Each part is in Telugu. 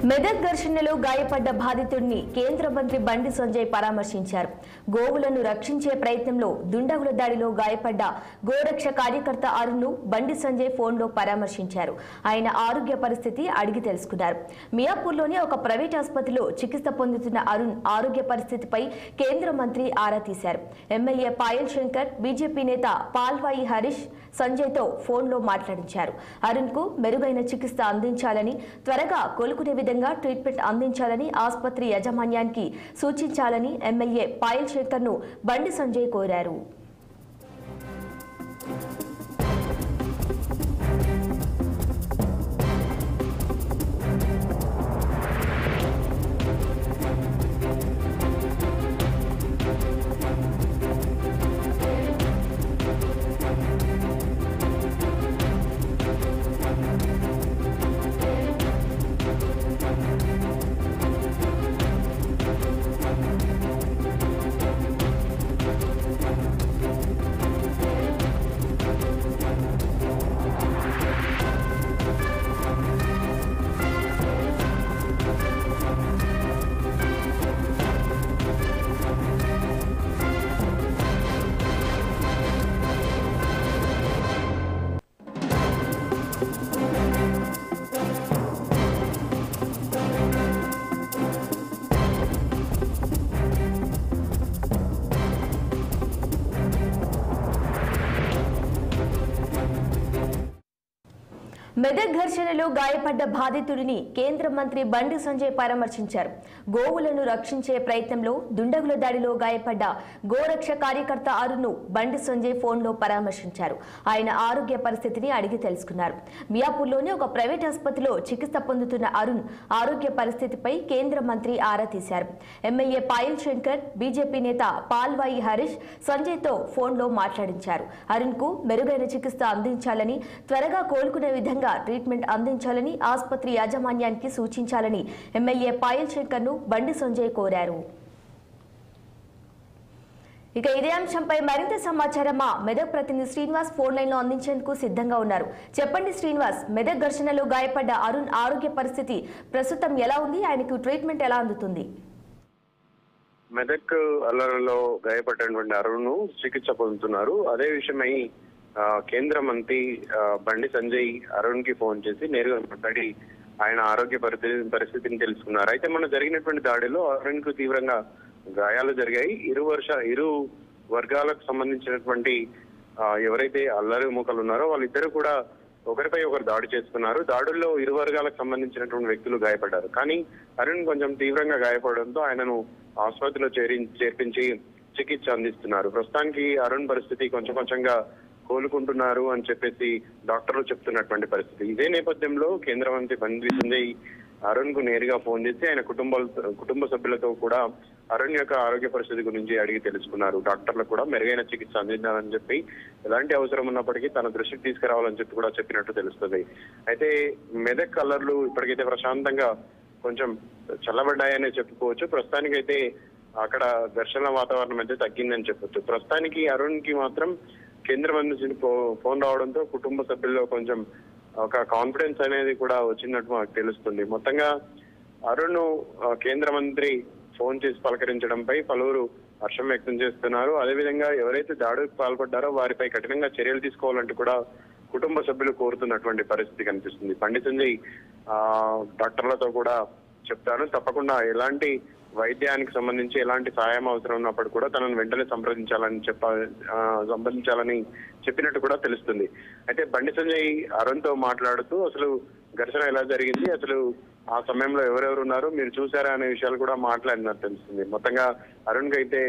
మెదక్ ఘర్షణలో గాయపడ్డ బాధితుడిని కేంద్ర మంత్రి బండి సంజయ్ పరామర్శించారు. గోవులను రక్షించే ప్రయత్నంలో దుండగుల దాడిలో గాయపడ్డ గోరక్ష కార్యకర్త అరుణ్ను బండి సంజయ్ ఫోన్లో పరామర్శించారు. ఆయన ఆరోగ్య పరిస్థితి అడిగి తెలుసుకున్నారు. మియాపూర్లోని ఒక ప్రైవేట్ ఆసుపత్రిలో చికిత్స పొందుతున్న అరుణ్ ఆరోగ్య పరిస్థితిపై కేంద్ర మంత్రి ఆరా తీశారు. ఎమ్మెల్యే పాయల్ శంకర్, బీజేపీ నేత పాల్వాయి హరీష్ సంజయ్తో ఫోన్లో మాట్లాడించారు. అరుణ్కు మెరుగైన చికిత్స అందించాలని, త్వరగా కోలుకునే విధంగా ట్రీట్మెంట్ అందించాలని ఆసుపత్రి యాజమాన్యానికి సూచించాలని ఎమ్మెల్యే పాయల్ శంకర్ను బండి సంజయ్ కోరారు. మెదక్ ఘర్షణలో గాయపడ్డ బాధితుడిని కేంద్ర మంత్రి బండి సంజయ్ పరామర్శించారు. గోవులను రక్షించే ప్రయత్నంలో దుండగుల దాడిలో గాయపడ్డ గోరక్ష కార్యకర్త అరుణ్ను బండి సంజయ్ ఫోన్లో పరామర్శించారు. ఆయన ఆరోగ్య పరిస్థితిని అడిగి తెలుసుకున్నారు. మియాపూర్లోని ఒక ప్రైవేట్ ఆసుపత్రిలో చికిత్స పొందుతున్న అరుణ్ ఆరోగ్య పరిస్థితిపై కేంద్ర మంత్రి ఆరా తీశారు. ఎమ్మెల్యే పాయల్ శంకర్, బీజేపీ నేత పాల్వాయి హరీష్ సంజయ్తో ఫోన్లో మాట్లాడించారు. అరుణ్కు మెరుగైన చికిత్స అందించాలని, త్వరగా కోలుకునే విధంగా ట్రీట్మెంట్ అందించాలని ఆసుపత్రి యాజమాన్యానికి సూచించాలని ఎమ్మెల్యే పాయల్ శంకర్ను బండి సంజయ్ కోరారు. ఇక ఇదే అంశంపై మరింత సమాచారం మా మెదక్ ప్రతినిధి శ్రీనివాస్ ఫోన్ లైన్ లో అందించేందుకు సిద్ధంగా ఉన్నారు. చెప్పండి శ్రీనివాస్, మెదక్ ఘర్షణలో గాయపడ్డ అరుణ్ ఆరోగ్య పరిస్థితి ప్రస్తుతం ఎలా ఉంది? ఆయనకు ట్రీట్మెంట్ ఎలా అందుతుంది? మెదక్ అల్లర్లో గాయపడినటువంటి అరుణ్ చికిత్స పొందుతున్నారు. అదే విషయమై కేంద్ర మంత్రి బండి సంజయ్ అరుణ్ కి ఫోన్ చేసి నేరుగా మాట్లాడి ఆయన ఆరోగ్య పరిస్థితిని తెలుసుకున్నారు. అయితే మొన్న జరిగినటువంటి దాడిలో అరుణ్ కు తీవ్రంగా గాయాలు జరిగాయి. ఇరు వర్గాలకు సంబంధించినటువంటి ఎవరైతే అల్లరి మూకలు ఉన్నారో వాళ్ళిద్దరూ కూడా ఒకరిపై ఒకరు దాడి చేసుకున్నారు. దాడుల్లో ఇరు వర్గాలకు సంబంధించినటువంటి వ్యక్తులు గాయపడ్డారు. కానీ అరుణ్ కొంచెం తీవ్రంగా గాయపడడంతో ఆయనను ఆసుపత్రిలో చేర్పించి చికిత్స అందిస్తున్నారు. ప్రస్తుతానికి అరుణ్ పరిస్థితి కొంచెంగా కోలుకుంటున్నారు అని చెప్పేసి డాక్టర్లు చెప్తున్నటువంటి పరిస్థితి. ఇదే నేపథ్యంలో కేంద్ర మంత్రి బండి సంజయ్ అరుణ్ కు నేరుగా ఫోన్ చేసి ఆయన కుటుంబ సభ్యులతో కూడా అరుణ్ యొక్క ఆరోగ్య పరిస్థితి గురించి అడిగి తెలుసుకున్నారు. డాక్టర్లకు కూడా మెరుగైన చికిత్స అందించాలని చెప్పి, ఎలాంటి అవసరం ఉన్నప్పటికీ తన దృష్టికి తీసుకురావాలని చెప్పి కూడా చెప్పినట్టు తెలుస్తుంది. అయితే మెదక్ అల్లర్లు ఇప్పటికైతే ప్రశాంతంగా కొంచెం చల్లబడ్డాయనే చెప్పుకోవచ్చు. ప్రస్తుతానికైతే అక్కడ ఘర్షణ వాతావరణం అయితే తగ్గిందని చెప్పొచ్చు. ప్రస్తుతానికి అరుణ్ కి మాత్రం కేంద్ర మంత్రి ఫోన్ రావడంతో కుటుంబ సభ్యుల్లో కొంచెం ఒక కాన్ఫిడెన్స్ అనేది కూడా వచ్చినట్టు మాకు తెలుస్తుంది. మొత్తంగా అరుణ్ కేంద్ర మంత్రి ఫోన్ చేసి పలకరించడంపై పలువురు హర్షం వ్యక్తం చేస్తున్నారు. అదేవిధంగా ఎవరైతే దాడికి పాల్పడ్డారో వారిపై కఠినంగా చర్యలు తీసుకోవాలంటూ కూడా కుటుంబ సభ్యులు కోరుతున్నటువంటి పరిస్థితి కనిపిస్తుంది. బండి సంజయ్ డాక్టర్లతో కూడా చెప్తాను, తప్పకుండా ఎలాంటి వైద్యానికి సంబంధించి ఎలాంటి సహాయం అవసరం ఉన్నప్పుడు కూడా తనను వెంటనే సంప్రదించాలని చెప్పినట్టు కూడా తెలుస్తుంది. అయితే బండి సంజయ్ అరుణ్ తో మాట్లాడుతూ అసలు ఘర్షణ ఎలా జరిగింది, అసలు ఆ సమయంలో ఎవరెవరు ఉన్నారు మీరు చూసారా అనే విషయాలు కూడా మాట్లాడినట్టు తెలుస్తుంది. మొత్తంగా అరుణ్ కి అయితే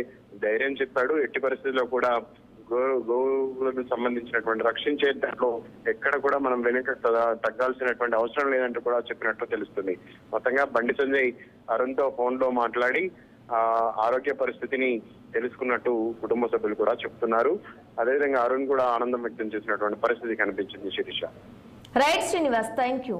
ధైర్యం చెప్పాడు. ఎట్టి పరిస్థితుల్లో కూడా గోవులకు సంబంధించినటువంటి రక్షించే దాంట్లో ఎక్కడ కూడా మనం వెనుక తగ్గాల్సినటువంటి అవసరం లేదంటూ కూడా చెప్పినట్టు తెలుస్తుంది. మొత్తంగా బండి సంజయ్ అరుణ్ తో ఫోన్ లో మాట్లాడి ఆరోగ్య పరిస్థితిని తెలుసుకున్నట్టు కుటుంబ సభ్యులు కూడా చెప్తున్నారు. అదేవిధంగా అరుణ్ కూడా ఆనందం వ్యక్తం చేసినటువంటి పరిస్థితి కనిపించింది. Sirisha, right Srinivas, thank you.